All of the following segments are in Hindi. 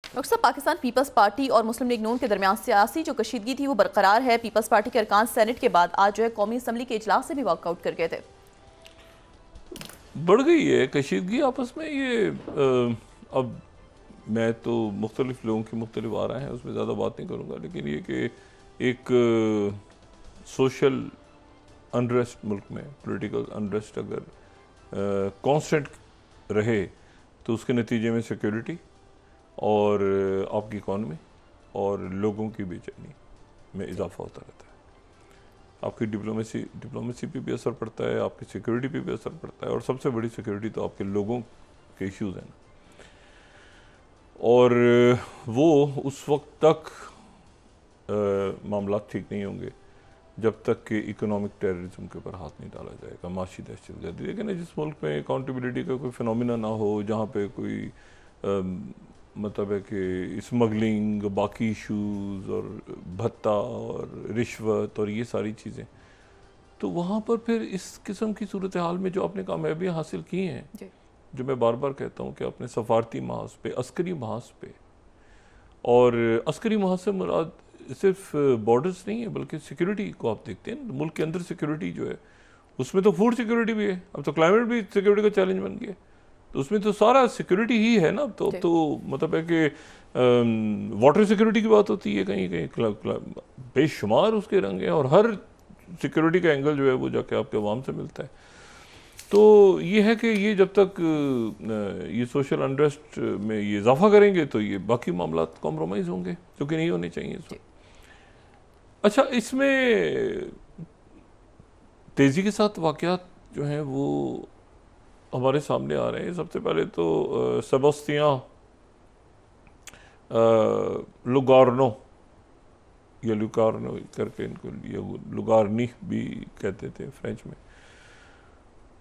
डॉक्टर साहब, पाकिस्तान पीपल्स पार्टी और मुस्लिम लीग नून के दरमियान सियासी जो कशीदगी थी वो बरकरार है। पीपल्स पार्टी के अरकान सेनेट के बाद आज जो है कौमी असम्बली के इजलास से भी वॉकआउट कर गए थे। बढ़ गई है कशीदगी आपस में। ये अब मैं तो मुख्तलिफ लोगों की मुख्तलिफ आ रहे हैं, उसमें ज़्यादा बात नहीं करूँगा, लेकिन ये कि एक सोशल अनरेस्ट मुल्क में, पॉलिटिकल अनरेस्ट अगर कांस्टेंट रहे तो उसके नतीजे में सिक्योरिटी और आपकी इकॉनमी और लोगों की बेचैनी में इजाफा होता रहता है। आपकी डिप्लोमेसी पे भी असर पड़ता है, आपकी सिक्योरिटी पे भी असर पड़ता है, और सबसे बड़ी सिक्योरिटी तो आपके लोगों के इश्यूज हैं ना। और वो उस वक्त तक मामला ठीक नहीं होंगे जब तक कि इकोनॉमिक टेररिज्म के ऊपर हाथ नहीं डाला जाएगा, माशी दहशतगर्दी। लेकिन जिस मुल्क में अकाउंटेबिलिटी का कोई फिनोमिना ना हो, जहाँ पे कोई मतलब है कि स्मगलिंग, बाकी इशूज़ और भत्ता और रिश्वत और ये सारी चीज़ें, तो वहाँ पर फिर इस किस्म की सूरत हाल में जो आपने कामयाबियाँ हासिल की हैं, जो मैं बार बार कहता हूँ कि अपने सफारती महाज पे, अस्करी महाज पे, और अस्करी महाज से मुराद सिर्फ बॉर्डर्स नहीं है बल्कि सिक्योरिटी को आप देखते हैं। मुल्क के अंदर सिक्योरिटी जो है उसमें तो फूड सिक्योरिटी भी है, अब तो क्लाइमेट भी सिक्योरिटी का चैलेंज बन गया, तो उसमें तो सारा सिक्योरिटी ही है ना। तो मतलब है कि वाटर सिक्योरिटी की बात होती है, कहीं कहीं बेशुमार उसके रंग हैं, और हर सिक्योरिटी का एंगल जो है वो जाके आपके अवाम से मिलता है। तो ये है कि ये जब तक ये सोशल अनरेस्ट में ये इजाफा करेंगे तो ये बाकी मामला कॉम्प्रोमाइज़ होंगे, जो कि नहीं होने चाहिए इसमें। अच्छा, इसमें तेज़ी के साथ वाक़यात जो हैं वो हमारे सामने आ रहे हैं। सबसे पहले तो सेबास्टियान लुगार्नो या लुकार्नो करके इनको लुगार्नी भी कहते थे फ्रेंच में,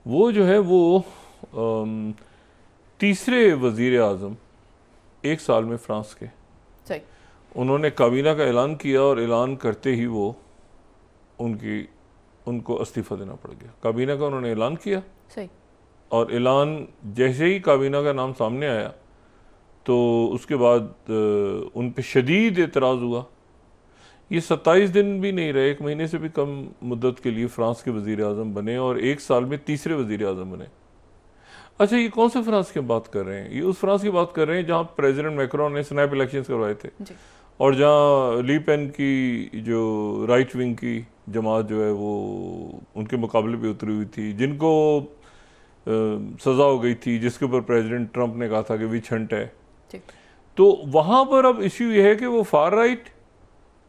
वो जो है वो तीसरे वज़ीर आज़म एक साल में फ्रांस के, उन्होंने काबीना का ऐलान किया और ऐलान करते ही वो उनको इस्तीफ़ा देना पड़ गया। काबीना का उन्होंने ऐलान किया और ऐलान जैसे ही काबीना का नाम सामने आया तो उसके बाद उन पे शदीद एतराज़ हुआ। ये 27 दिन भी नहीं रहे, 1 महीने से भी कम मुद्दत के लिए फ्रांस के वज़ीर आज़म बने और एक साल में तीसरे वज़ीर आज़म बने। अच्छा, ये कौन से फ्रांस की बात कर रहे हैं? ये उस फ्रांस की बात कर रहे हैं जहाँ प्रेसिडेंट मैक्रोन ने स्नैप इलेक्शंस करवाए थे और जहाँ ली पेन की जो राइट विंग की जमात जो है वो उनके मुकाबले पे उतरी हुई थी, जिनको सज़ा हो गई थी, जिसके ऊपर प्रेसिडेंट ट्रंप ने कहा था कि विच हंट है। तो वहाँ पर अब इश्यू ये है कि वो फार राइट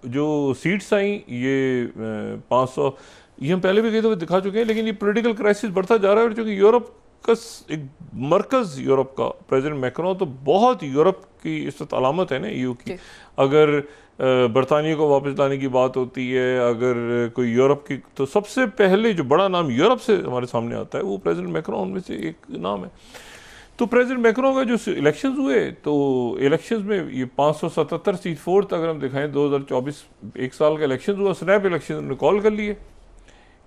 जो सीट्स आई, ये 500, ये हम पहले भी कई दफ़े दिखा चुके हैं, लेकिन ये पॉलिटिकल क्राइसिस बढ़ता जा रहा है। और चूँकि यूरोप का एक मरकज़ यूरोप का प्रेसिडेंट मैक्रोन, तो बहुत यूरोप की इस वक्त अलामत है ना ईयू की। अगर बरतानिया को वापस लाने की बात होती है, अगर कोई यूरोप की, तो सबसे पहले जो बड़ा नाम यूरोप से हमारे सामने आता है वो प्रेसिडेंट मैक्रोन में से एक नाम है। तो प्रेसिडेंट मैक्रोन का जो इलेक्शंस हुए, तो इलेक्शंस में ये 577 सीट, फोर्थ अगर हम दिखाएं 2024 एक साल का इलेक्शन हुआ, स्नैप इलेक्शन उन्होंने कॉल कर लिए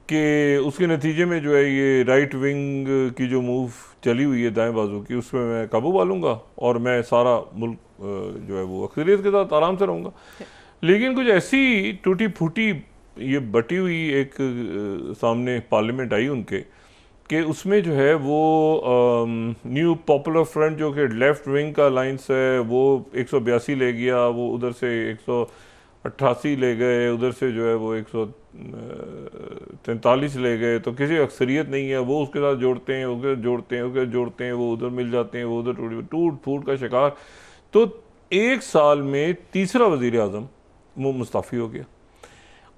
कि उसके नतीजे में जो है ये राइट विंग की जो मूव चली हुई है दाएं बाजू की, उसमें मैं काबू पा लूँगा और मैं सारा मुल्क जो है वो अक्सरियत के साथ आराम से रहूँगा। लेकिन कुछ ऐसी टूटी फूटी ये बटी हुई एक सामने पार्लियामेंट आई उनके, कि उसमें जो है वो न्यू पॉपुलर फ्रंट जो कि लेफ्ट विंग का अलाइंस है वो 182 ले गया, वो उधर से 188 ले गए, उधर से जो है वो 143 ले गए, तो किसी अक्सरियत नहीं है, वो उसके साथ जोड़ते हैं, उसके जोड़ते हैं, उसके जोड़ते हैं, वो उधर मिल जाते हैं, वो उधर टूट फूट का शिकार। तो एक साल में तीसरा वज़ीर आज़म वो मुस्ताफ़ी हो गया।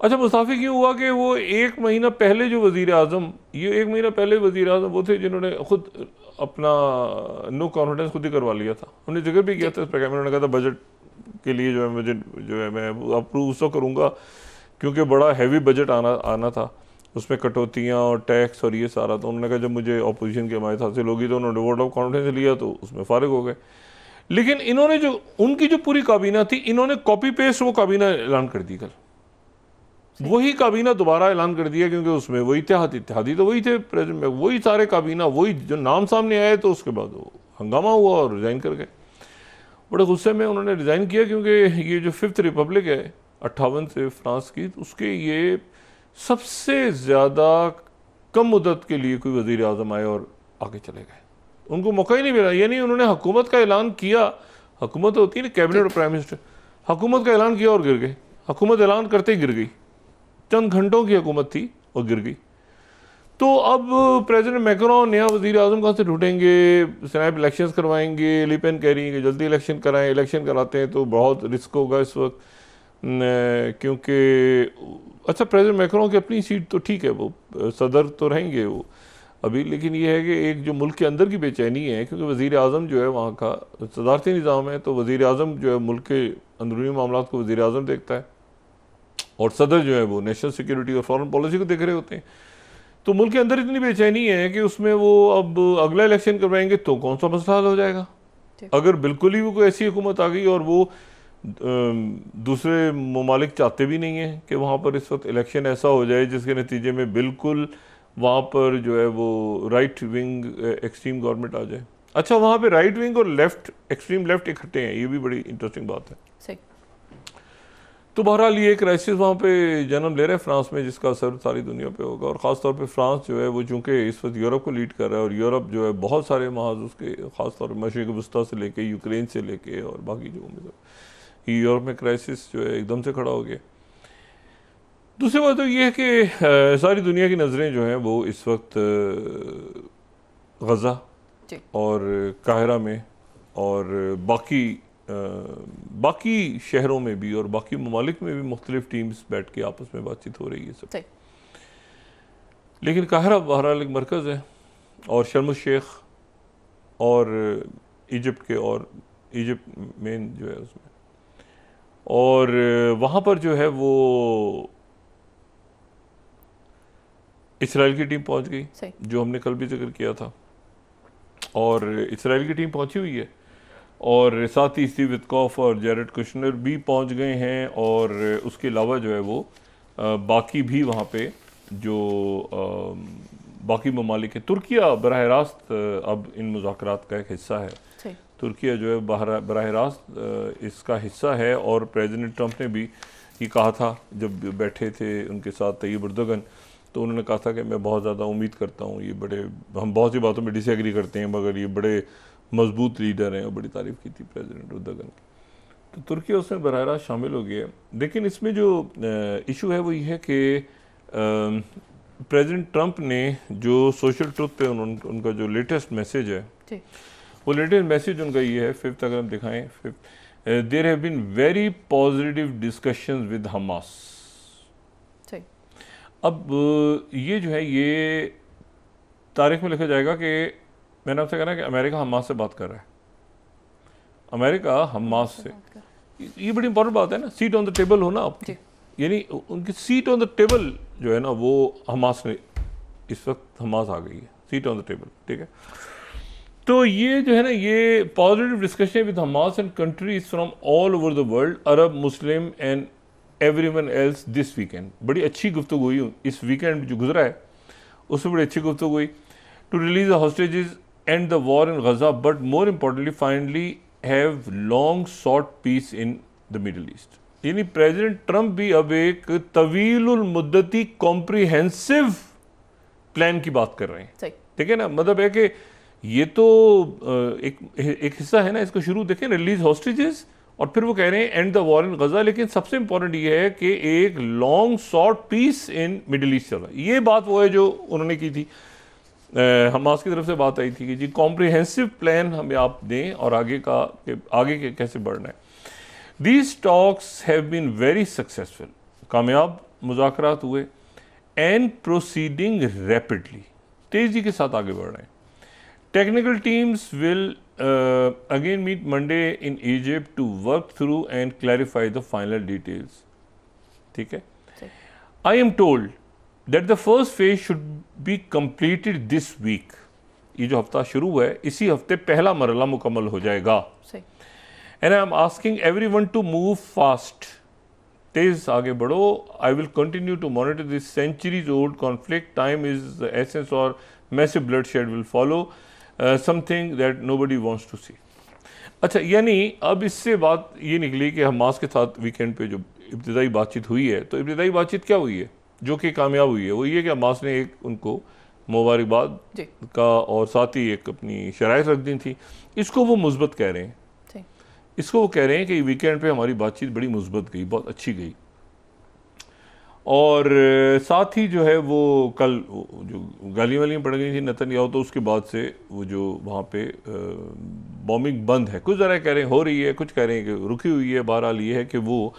अच्छा, मुस्ताफ़ी क्यों हुआ कि वो 1 महीना पहले जो वज़ीर आज़म, ये 1 महीना पहले वज़ीर आज़म वो थे जिन्होंने खुद अपना नो कॉन्फिडेंस खुद ही करवा लिया था। उन्होंने जिक्र भी किया था इस प्रोग्राम में, उन्होंने कहा था बजट के लिए जो है मुझे जो है मैं अप्रूव उसको करूँगा क्योंकि बड़ा हैवी बजट आना था, उसमें कटौतियाँ और टैक्स और ये सारा। तो उन्होंने कहा जब मुझे अपोजिशन की हमायत हासिल होगी, तो उन्होंने वोट ऑफ कॉन्फिडेंस लिया तो उसमें फारिग हो गए। लेकिन इन्होंने जो उनकी जो पूरी काबीना थी, इन्होंने कॉपी पेस्ट वो काबीना ऐलान कर दी कल, वही काबीना दोबारा ऐलान कर दिया, क्योंकि उसमें वही इत्तेहादी तो वही थे प्रेसिडेंट में, वही सारे काबीना, वही जो नाम सामने आए, तो उसके बाद वो हंगामा हुआ और रिजाइन कर गए। बड़े गुस्से में उन्होंने रिज़ाइन किया, क्योंकि ये जो 5th रिपब्लिक है 58 से फ्रांस की, उसके ये सबसे ज़्यादा कम मुद्दत के लिए कोई वज़ीर आज़म आए और आगे चले गए, उनको मौका ही नहीं मिला। यानी उन्होंने हुकूमत का ऐलान किया, हुकूमत होती है ना कैबिनेट और प्राइम मिनिस्टर, हुकूमत का ऐलान किया और गिर गए, हुकूमत ऐलान करते ही गिर गई, चंद घंटों की हुकूमत थी और गिर गई। तो अब प्रेसिडेंट मैक्रोन नया वज़ीर आज़म कहाँ से ढूंढेंगे, स्नैप इलेक्शंस करवाएंगे, लिपेन कह रही है कि जल्दी इलेक्शन कराएं, इलेक्शन कराते हैं तो बहुत रिस्क होगा इस वक्त, क्योंकि अच्छा प्रेसिडेंट मैक्रोन की अपनी सीट तो ठीक है, वो सदर तो रहेंगे वो अभी, लेकिन ये है कि एक जो मुल्क के अंदर की बेचैनी है, क्योंकि वज़ीर आज़म जो है वहाँ का सदारती निज़ाम है, तो वज़ीर आज़म जो है मुल्क के अंदरूनी मामलात को वज़ीर आज़म देखता है और सदर जो है वो नेशनल सिक्योरिटी और फॉरेन पॉलिसी को देख रहे होते हैं। तो मुल्क के अंदर इतनी बेचैनी है कि उसमें वो अब अगला इलेक्शन करवाएंगे तो कौन सा मसला हल हो जाएगा। अगर बिल्कुल ही वो कोई ऐसी हुकूमत आ गई और वो दूसरे ममालिक चाहते भी नहीं हैं कि वहाँ पर इस वक्त इलेक्शन ऐसा हो जाए जिसके नतीजे में बिल्कुल वहाँ पर जो है वो राइट विंग एक्सट्रीम गवर्नमेंट आ जाए। अच्छा, वहाँ पे राइट विंग और लेफ्ट एक्सट्रीम लेफ्ट इकट्ठे हैं, ये भी बड़ी इंटरेस्टिंग बात है। सही। तो बहरहाल ये क्राइसिस वहाँ पे जन्म ले रहा है फ्रांस में, जिसका असर सारी दुनिया पे होगा, और ख़ास तौर पे फ्रांस जो है वो चूँकि इस वक्त यूरोप को लीड कर रहा है, और यूरोप जो है बहुत सारे महाज उसके ख़ास तौर पर मशरिक़ वस्ता से लेके यूक्रेन से लेके और बाकी जो मतलब यूरोप में क्राइसिस जो है एकदम से खड़ा हो गया। दूसरी बात तो ये है कि सारी दुनिया की नज़रें जो हैं वो इस वक्त गज़ा और काहिरा में और बाकी शहरों में भी और बाकी ममालिक में भी मुख्तलिफ टीम्स बैठ के आपस में बातचीत हो रही है सब। लेकिन काहिरा बहरहाल एक मरकज़ है, और शर्म शेख और इजिप्ट के और इजिप्ट मेन जो है उसमें, और वहाँ पर जो है वो इसराइल की टीम पहुँच गई, जो हमने कल भी जिक्र किया था, और इसराइल की टीम पहुँची हुई है, और साथ ही स्टीव विटकॉफ और जेरेड कुशनर भी पहुंच गए हैं, और उसके अलावा जो है वो बाकी भी वहाँ पे जो बाकी ममालिक है। तुर्किया बराह रास्त अब इन मुज़ाकरात का एक हिस्सा है। तुर्किया जो है बराह रास्त इसका हिस्सा है, और प्रेसिडेंट ट्रंप ने भी ये कहा था जब बैठे थे उनके साथ तैयब एर्दोगन, तो उन्होंने कहा था कि मैं बहुत ज़्यादा उम्मीद करता हूँ, ये बड़े, हम बहुत सी बातों में डिसएग्री करते हैं मगर ये बड़े मजबूत लीडर हैं, और बड़ी तारीफ़ की थी प्रेसिडेंट एर्दोगन की। तो तुर्की उसमें बराह रास्त शामिल हो गया। लेकिन इसमें जो इशू है वो ये है कि प्रेसिडेंट ट्रंप ने जो सोशल ट्रुथ पे उनका जो लेटेस्ट मैसेज है, वो लेटेस्ट मैसेज उनका ये है, 5th अगर हम दिखाएं, 5th, there have been very positive discussions with Hamas. अब ये जो है ये तारीख में लिखा जाएगा कि मैंने आपसे कहा ना कि अमेरिका हमास से बात कर रहा है, अमेरिका हमास से, ये बड़ी इंपॉर्टेंट बात है ना, सीट ऑन द टेबल हो ना आपकी, यानी उनकी सीट ऑन द टेबल जो है ना वो हमास ने, इस वक्त हमास आ गई है सीट ऑन द टेबल, ठीक है। तो ये जो है ना ये positive discussion with Hamas and countries from all over the world, Arab, Muslim and everyone else this weekend. बड़ी अच्छी गुफ्तगू हुई इस वीकेंड जो गुजरा है, उसमें बड़ी अच्छी गुफ्तगू हुई to release the hostages end the war in Gaza, but more importantly finally have long sought peace in the Middle East। यानी प्रेसिडेंट ट्रंप भी अब एक तवीलुल मुद्दती कॉम्प्रिहेंसिव प्लान की बात कर रहे हैं, ठीक है ना। मतलब है कि ये तो एक हिस्सा है ना, इसको शुरू देखें, रिलीज हॉस्टेजेस, और फिर वो कह रहे हैं एंड द वॉर इन गजा, लेकिन सबसे इंपॉर्टेंट ये है कि एक long short piece in middle east चल रहा है। ये बात वो है जो उन्होंने की थी, हमास की तरफ से बात आई थी कि जी कॉम्प्रिहेंसिव प्लान हमें आप दें और आगे के कैसे बढ़ना है। These talks have been very successful, कामयाब मुज़ाकरात हुए, एंड प्रोसीडिंग रैपिडली, तेज़ी के साथ आगे बढ़ रहे हैं। Technical teams will again meet Monday in Egypt to work through and clarify the final details, ठीक है। I am told that the first phase should be completed this week। ये जो हफ्ता शुरू हुआ है इसी हफ्ते पहला मरहला मुकम्मल हो जाएगा। And I am asking everyone to move fast। तेज आगे बढ़ो। I will continue to monitor this centuries old conflict। Time is the essence और massive bloodshed will follow, something that nobody wants to see। अच्छा, यानी अब इससे बात ये निकली कि हमास के साथ वीकेंड पे जो इब्तिदाई बातचीत हुई है, तो इब्तिदाई बातचीत क्या हुई है जो कि कामयाब हुई है? वो ये कि हमास ने एक उनको मुबारकबाद का और साथ ही एक अपनी शराइत रख दी थी। इसको वो मुस्बत कह रहे हैं, इसको वो कह रहे हैं कि वीकेंड पे हमारी बातचीत बड़ी मुस्बत गई, बहुत अच्छी गई। और साथ ही जो है वो कल जो गालियाँ वालियाँ पड़ गई थी नेतन्याहू, तो उसके बाद से वो जो वहाँ पे बॉम्बिंग बंद है, कुछ ज़रा कह रहे हैं हो रही है, कुछ कह रहे हैं कि रुकी हुई है। बहरहाल ये है कि वो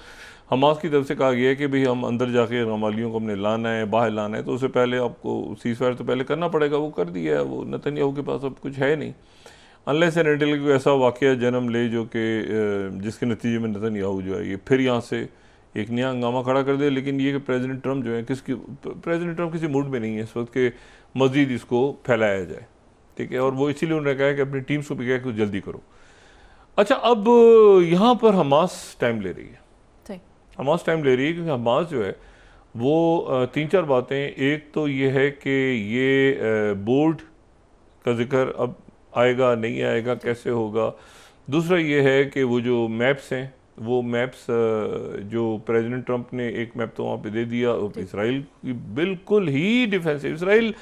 हमास की तरफ से कहा गया है कि भाई हम अंदर जाके रमालियों को हमने लाना है, बाहर लाना है, तो उससे पहले आपको सीज़फायर तो पहले करना पड़ेगा। वो कर दिया है, वो नेतन्याहू के पास अब कुछ है नहीं, अनलेस एंड अनटिल कोई ऐसा वाक़या जन्म ले जो कि जिसके नतीजे में नेतन्याहू जो है ये फिर यहाँ से एक नया हंगामा खड़ा कर दे। लेकिन ये कि प्रेसिडेंट ट्रम्प जो है प्रेसिडेंट ट्रम्प किसी मूड में नहीं है इस वक्त के मज़ीद इसको फैलाया जाए, ठीक है। और वो इसीलिए उन्होंने कहा है कि अपनी टीम्स को भी कहा कि जल्दी करो। अच्छा, अब यहाँ पर हमास टाइम ले रही है, हमास टाइम ले रही है क्योंकि हमास जो है वो 3-4 बातें, एक तो ये है कि ये बोर्ड का जिक्र अब आएगा नहीं आएगा, कैसे होगा। दूसरा ये है कि वो जो मैप्स हैं, वो मैप्स जो प्रेसिडेंट ट्रंप ने एक मैप तो वहाँ पे दे दिया इसराइल की, बिल्कुल ही डिफेंसिव इसराइल,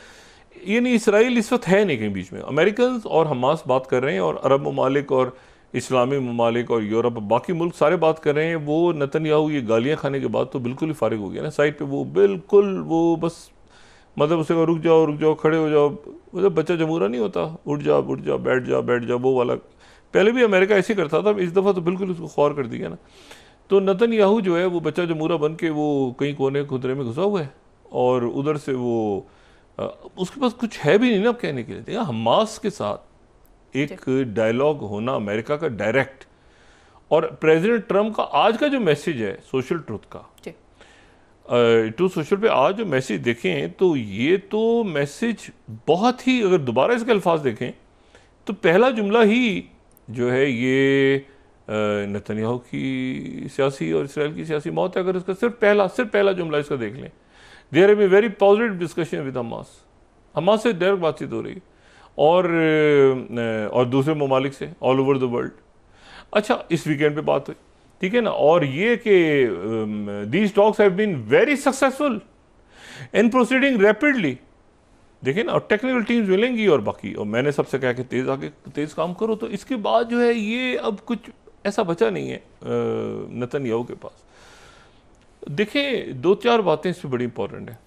यानी इसराइल इस वक्त है नहीं कहीं बीच में। अमेरिकन और हमास बात कर रहे हैं और अरब ममालिक और इस्लामी ममालिक और यूरोप बाकी मुल्क सारे बात कर रहे हैं। वो नेतन्याहू ये गालियाँ खाने के बाद तो बिल्कुल ही फारिग हो गया ना साइड पे, वो बिल्कुल वो बस मतलब उसे कहा रुक जाओ, खड़े हो जाओ, मतलब बच्चा जमूरा नहीं होता, उठ जा बैठ जा, वो वाला। पहले भी अमेरिका ऐसे करता था, इस दफ़ा तो बिल्कुल उसको ख्वार कर दिया ना। तो नेतन्याहू जो है वो बच्चा जमूरा बन के वो कहीं कोने खुदरे में घुसा हुआ है और उधर से वो उसके पास कुछ है भी नहीं ना अब कहने के लिए। हमास के साथ एक डायलॉग होना अमेरिका का डायरेक्ट, और प्रेसिडेंट ट्रंप का आज का जो मैसेज है सोशल ट्रुथ का, टू सोशल पे आज जो मैसेज देखें तो ये तो मैसेज बहुत ही, अगर दोबारा इसके अल्फाज देखें तो पहला जुमला ही जो है ये नेतन्याहू की सियासी और इसराइल की सियासी मौत है। अगर इसका सिर्फ पहला जुमला इसका देख लें, there have been very positive discussion with Hamas से डायरेक्ट बातचीत हो रही है और दूसरे ममालिक से ऑल ओवर द वर्ल्ड। अच्छा, इस वीकेंड पे बात हुई, ठीक है ना, और ये कि these talks have been very successful in proceeding rapidly. देखिए ना, और टेक्निकल टीम्स मिलेंगी और बाकी, और मैंने सबसे कहा कि तेज़ काम करो। तो इसके बाद जो है ये अब कुछ ऐसा बचा नहीं है नेतन्याहू के पास। देखें, 2-4 बातें इसमें बड़ी इंपॉर्टेंट है।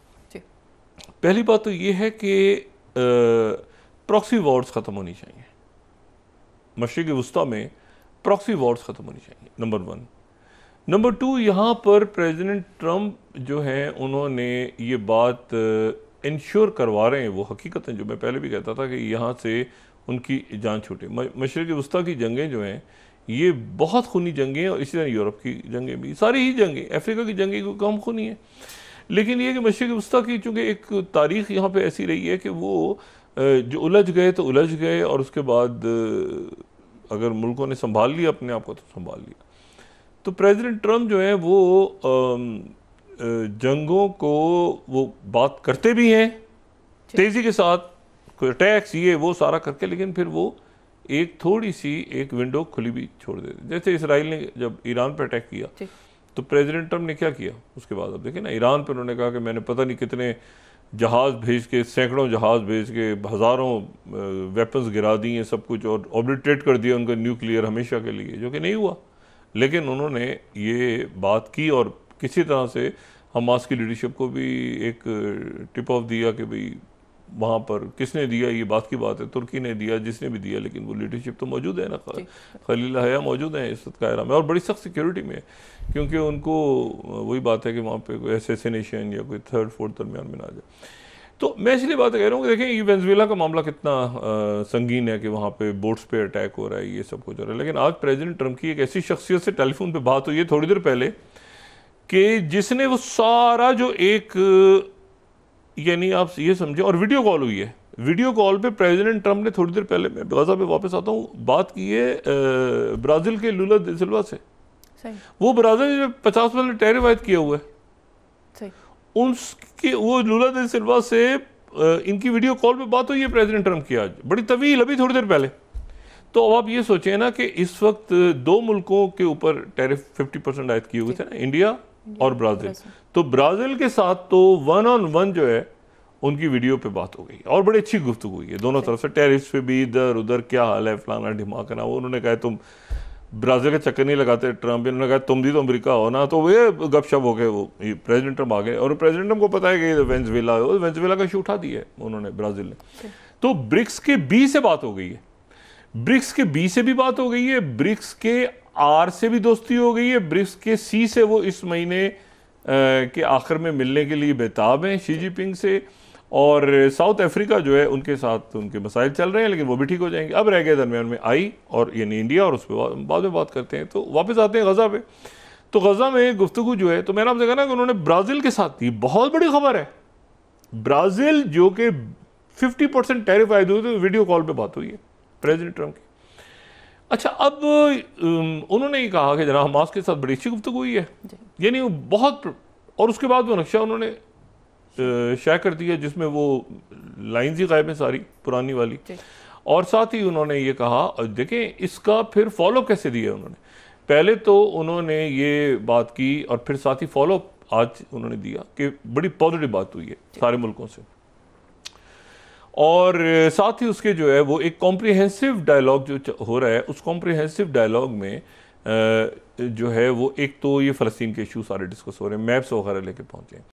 पहली बात तो ये है कि प्रॉक्सी वॉर्स ख़त्म होनी चाहिए, मशरिक़ वुस्ता में प्रॉक्सी वॉर्स ख़त्म होनी चाहिए, नंबर 1। नंबर 2, यहाँ पर प्रेसिडेंट ट्रंप जो हैं उन्होंने ये बात इंश्योर करवा रहे हैं, वो हकीकत जो मैं पहले भी कहता था कि यहाँ से उनकी जान छूटे। मशरिक़ वुस्ता की जंगें जो हैं ये बहुत खूनी जंगें हैं, और इसी तरह यूरोप की जंगें भी, सारी ही जंगें, अफ्रीका की जंगें को कम खूनी है। लेकिन ये कि मशरिक़ वुस्ता की चूँकि एक तारीख़ यहाँ पे ऐसी रही है कि वो जो उलझ गए तो उलझ गए, और उसके बाद अगर मुल्कों ने संभाल लिया अपने आप को तो संभाल लिया। तो प्रेसिडेंट ट्रंप जो है वो जंगों को वो बात करते भी हैं तेज़ी के साथ, कोई टैक्स ये वो सारा करके, लेकिन फिर वो एक थोड़ी सी एक विंडो खुली भी छोड़ देते। जैसे इसराइल ने जब ईरान पर अटैक किया तो प्रेसिडेंट ट्रंप ने क्या किया उसके बाद, अब देखिए ना, ईरान पर उन्होंने कहा कि मैंने पता नहीं कितने जहाज़ भेज के, सैकड़ों जहाज़ भेज के हज़ारों वेपन्स गिरा दिए सब कुछ, और ऑब्लिटरेट कर दिया उनका न्यूक्लियर हमेशा के लिए, जो कि नहीं हुआ। लेकिन उन्होंने ये बात की और किसी तरह से हमास की लीडरशिप को भी एक टिप ऑफ दिया कि भाई वहाँ पर किसने दिया, ये बात की बात है, तुर्की ने दिया, जिसने भी दिया, लेकिन वो लीडरशिप तो मौजूद है ना, खलील हया मौजूद हैं इस वक्त कायरा में, और बड़ी सख्त सिक्योरिटी में है, क्योंकि उनको वही बात है कि वहाँ पे कोई असैसिनेशन या कोई 3rd-4th दरमियान में ना जाए। तो मैं इसलिए बात कह रहा हूँ कि देखें ये वेनेजुएला का मामला कितना संगीन है कि वहाँ पे बोट्स पे अटैक हो रहा है, ये सब कुछ हो रहा है। लेकिन आज प्रेसिडेंट ट्रंप की एक ऐसी शख्सियत से टेलीफोन पे बात हुई है थोड़ी देर पहले कि जिसने वो सारा जो एक, यानी आप ये समझे, और वीडियो कॉल हुई है, वीडियो कॉल पे प्रेसिडेंट ट्रंप ने थोड़ी देर पहले, मैं गाजा पे वापस आता हूँ, बात की है ब्राज़ील के लूला दा सिल्वा से। वो ब्राज़ील में 50% टैरिफ आयद किया हुआ है, उसके वो लूला दा सिल्वा से इनकी वीडियो कॉल पे बात हुई है प्रेसिडेंट ट्रंप की आज, बड़ी तवील, अभी थोड़ी देर पहले। तो अब आप ये सोचें ना कि इस वक्त दो मुल्कों के ऊपर टैरिफ 50% आयद किए हुए थे ना, इंडिया और ब्राज़ील। तो ब्राज़ील के साथ तो 1-on-1 जो है उनकी वीडियो पे बात हो गई और बड़ी अच्छी गुफ्तगू हुई है दोनों तरफ से, टैरिफ्स पे भी, इधर उधर क्या हाल है, फलाना ढिमाकना। वो उन्होंने कहा तुम ब्राज़ील का चक्कर नहीं लगाते ट्रम्प, इन्होंने कहा तुम भी तो अमेरिका हो ना, तो वे गपशप हो गए, वो प्रेसिडेंट ट्रम्प आ गए और प्रेसिडेंट ट्रम्प को पता है कि वेनेजुएला का इशू उठा दिया है उन्होंने, ब्राज़ील ने। तो ब्रिक्स के बी से बात हो गई है, ब्रिक्स के बी से भी बात हो गई है, ब्रिक्स के आर से भी दोस्ती हो गई है, ब्रिक्स के सी से वो इस महीने के आखिर में मिलने के लिए बेताब हैं शी जिनपिंग से। और साउथ अफ्रीका जो है उनके साथ उनके मसाइल चल रहे हैं, लेकिन वो भी ठीक हो जाएंगे। अब रह गए दरमियान में आई और यानी इंडिया, और उस पर बाद में बात करते हैं। तो वापस आते हैं गज़ा पे। तो गज़ा में गुफ्तगू जो है, तो मैंने आपसे कहा ना कि उन्होंने ब्राज़ील के साथ की, बहुत बड़ी खबर है। ब्राज़ील जो कि 50% टैरिफ आए हुए थे, वीडियो कॉल पर बात हुई है प्रेसिडेंट ट्रम्प की। अच्छा, अब उन्होंने ये कहा कि जनाब हमास के साथ बड़ी अच्छी गुफ्तगू हुई है, यानी वो बहुत, और उसके बाद वो नक्शा उन्होंने शेयर कर दिया जिसमें वो लाइन्स ही गायब हैं सारी पुरानी वाली। और साथ ही उन्होंने ये कहा, देखें इसका फिर फॉलो कैसे दिया उन्होंने। पहले तो उन्होंने ये बात की और फिर साथ ही फॉलो आज उन्होंने दिया कि बड़ी पॉजिटिव बात हुई है सारे मुल्कों से। और साथ ही उसके जो है वो एक कॉम्प्रिहेंसिव डायलॉग जो हो रहा है, उस कॉम्प्रिहेंसिव डायलॉग में जो है वो एक तो ये फ़लस्तीन के इशू सारे डिस्कस हो रहे हैं, मैप्स वगैरह लेके पहुँचे हैं।